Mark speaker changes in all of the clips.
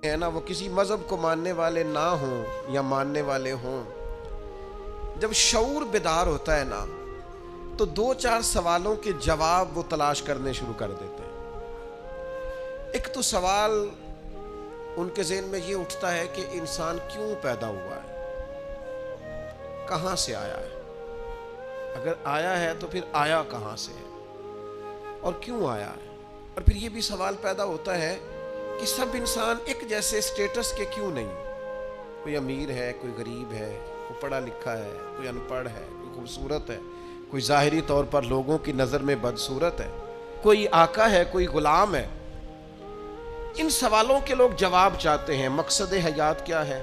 Speaker 1: ہے نا، وہ کسی مذہب کو ماننے والے نہ ہوں یا ماننے والے ہوں، جب شعور بیدار ہوتا ہے نا تو دو چار سوالوں کے جواب وہ تلاش کرنے شروع کر دیتے ہیں۔ ایک تو سوال ان کے ذہن میں یہ اٹھتا ہے کہ انسان کیوں پیدا ہوا ہے، کہاں سے آیا ہے، اگر آیا ہے تو پھر آیا کہاں سے ہے اور کیوں آیا ہے۔ اور پھر یہ بھی سوال پیدا ہوتا ہے کہ سب انسان ایک جیسے سٹیٹس کے کیوں نہیں، کوئی امیر ہے، کوئی غریب ہے، کوئی پڑھا لکھا ہے، کوئی ان پڑھ ہے، کوئی خوبصورت ہے، کوئی ظاہری طور پر لوگوں کی نظر میں بدصورت ہے، کوئی آقا ہے، کوئی غلام ہے۔ ان سوالوں کے لوگ جواب چاہتے ہیں، مقصد حیات کیا ہے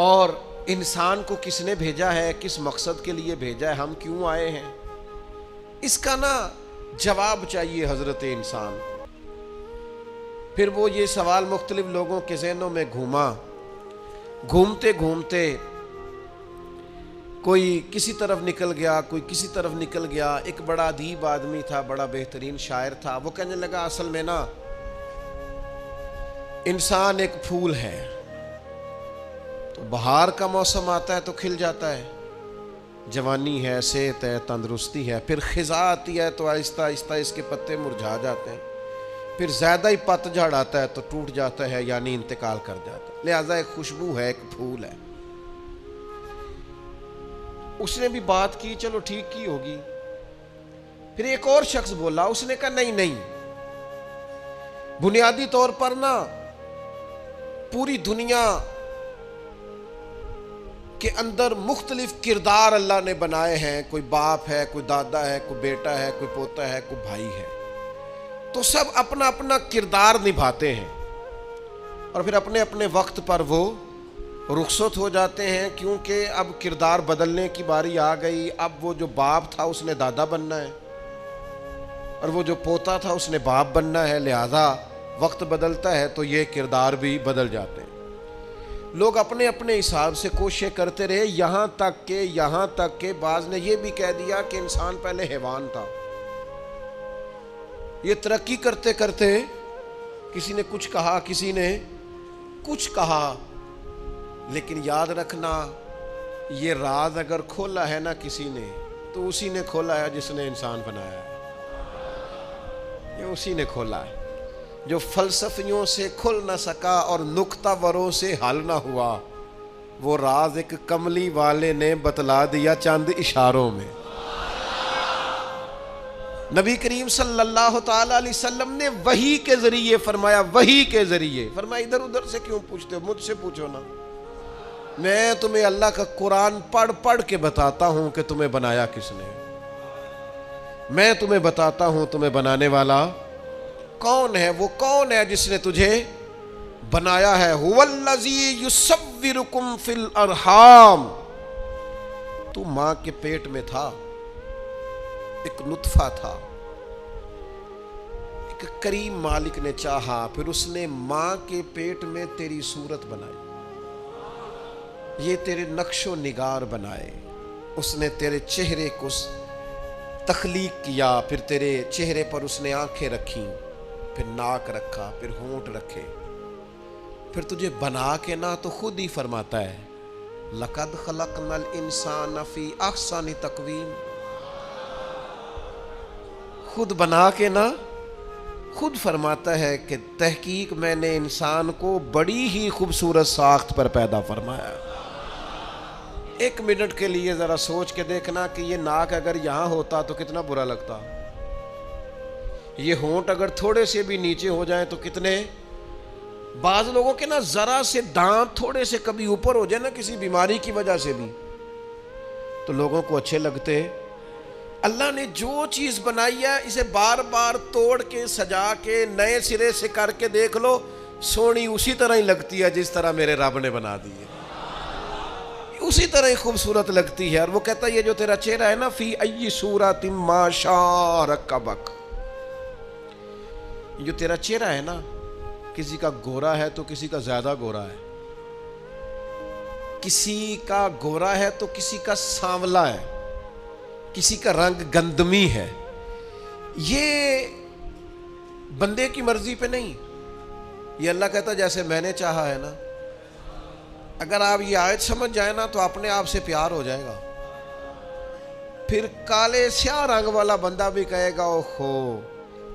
Speaker 1: اور انسان کو کس نے بھیجا ہے، کس مقصد کے لیے بھیجا ہے، ہم کیوں آئے ہیں، اس کا نا جواب چاہیے حضرت انسان کو۔ پھر وہ یہ سوال مختلف لوگوں کے ذہنوں میں گھومتے گھومتے کوئی کسی طرف نکل گیا، کوئی کسی طرف نکل گیا۔ ایک بڑا ادیب آدمی تھا، بڑا بہترین شاعر تھا، وہ کہنے لگا اصل میں نا انسان ایک پھول ہے، تو بہار کا موسم آتا ہے تو کھل جاتا ہے، جوانی ہے، صحت ہے، تندرستی ہے، پھر خزاں آتی ہے تو آہستہ آہستہ اس کے پتے مرجھا جاتے ہیں، پھر زیادہ ہی پتجھڑ آتا ہے تو ٹوٹ جاتا ہے، یعنی انتقال کر جاتا ہے۔ لہذا ایک خوشبو ہے، ایک پھول ہے۔ اس نے بھی بات کی، چلو ٹھیک کی ہوگی۔ پھر ایک اور شخص بولا، اس نے کہا نہیں، بنیادی طور پر نا پوری دنیا کے اندر مختلف کردار اللہ نے بنائے ہیں، کوئی باپ ہے، کوئی دادا ہے، کوئی بیٹا ہے، کوئی پوتا ہے، کوئی بھائی ہے، تو سب اپنا اپنا کردار نبھاتے ہیں اور پھر اپنے اپنے وقت پر وہ رخصت ہو جاتے ہیں، کیونکہ اب کردار بدلنے کی باری آ گئی۔ اب وہ جو باپ تھا اس نے دادا بننا ہے اور وہ جو پوتا تھا اس نے باپ بننا ہے، لہذا وقت بدلتا ہے تو یہ کردار بھی بدل جاتے ہیں۔ لوگ اپنے اپنے حساب سے کوششیں کرتے رہے، یہاں تک کہ بعض نے یہ بھی کہہ دیا کہ انسان پہلے حیوان تھا۔ یہ ترقی کرتے کرتے کسی نے کچھ کہا، کسی نے کچھ کہا، لیکن یاد رکھنا یہ راز اگر کھولا ہے نا کسی نے تو اسی نے کھولا ہے جس نے انسان بنایا ہے، یہ اسی نے کھولا ہے۔ جو فلسفیوں سے کھل نہ سکا اور نکتہ وروں سے حل نہ ہوا، وہ راز ایک کملی والے نے بتلا دیا چند اشاروں میں۔ نبی کریم صلی اللہ تعالی علیہ وسلم نے وحی کے ذریعے فرمایا، وحی کے ذریعے فرمایا، ادھر ادھر سے کیوں پوچھتے ہو، مجھ سے پوچھو نا، میں تمہیں اللہ کا قرآن پڑھ پڑھ کے بتاتا ہوں کہ تمہیں بنایا کس نے، میں تمہیں بتاتا ہوں تمہیں بنانے والا کون ہے، وہ کون ہے جس نے تجھے بنایا ہے۔ هو الذی یصورکم فی الارحام، تو ماں کے پیٹ میں تھا، ایک نطفہ تھا، ایک کریم مالک نے چاہا، پھر اس نے ماں کے پیٹ میں تیری صورت بنائی، یہ تیرے نقش و نگار بنائے، اس نے تیرے چہرے کو تخلیق کیا، پھر تیرے چہرے پر اس نے آنکھیں رکھیں، پھر ناک رکھا، پھر ہونٹ رکھے، پھر تجھے بنا کے نہ تو خود ہی فرماتا ہے لَقَدْ خَلَقْنَا الْإِنسَانَ فِي أَحْسَنِ تَقْوِيمٍ، خود بنا کے نہ خود فرماتا ہے کہ تحقیق میں نے انسان کو بڑی ہی خوبصورت ساخت پر پیدا فرمایا۔ ایک منٹ کے لیے ذرا سوچ کے دیکھنا کہ یہ ناک اگر یہاں ہوتا تو کتنا برا لگتا، یہ ہونٹ اگر تھوڑے سے بھی نیچے ہو جائیں تو کتنے، بعض لوگوں کے نا ذرا سے دانت تھوڑے سے کبھی اوپر ہو جائے نا کسی بیماری کی وجہ سے بھی تو لوگوں کو اچھے لگتے۔ اللہ نے جو چیز بنائی ہے اسے بار بار توڑ کے سجا کے نئے سرے سے کر کے دیکھ لو، سونی اسی طرح ہی لگتی ہے جس طرح میرے رب نے بنا دی ہے، اسی طرح ہی خوبصورت لگتی ہے۔ اور وہ کہتا ہے یہ جو تیرا چہرہ ہے نا، فی ای صورت ما شاء رکبک، جو تیرا چہرہ ہے نا، کسی کا گورا ہے تو کسی کا زیادہ گورا ہے، کسی کا گورا ہے تو کسی کا سانولا ہے، کسی کا رنگ گندمی ہے، یہ بندے کی مرضی پہ نہیں، یہ اللہ کہتا ہے جیسے میں نے چاہا ہے نا. اگر آپ یہ آیت سمجھ جائیں نا تو اپنے آپ سے پیار ہو جائے گا. پھر کالے سیاہ رنگ والا بندہ بھی کہے گا اوہو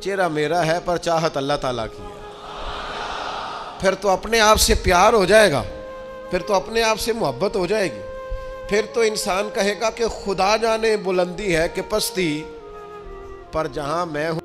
Speaker 1: چہرہ میرا ہے پر چاہت اللہ تعالیٰ کی ہے. پھر تو اپنے آپ سے پیار ہو جائے گا, پھر تو اپنے آپ سے محبت ہو جائے گی. پھر تو انسان کہے گا کہ خدا جانے بلندی ہے کہ پستی, پر جہاں میں ہوں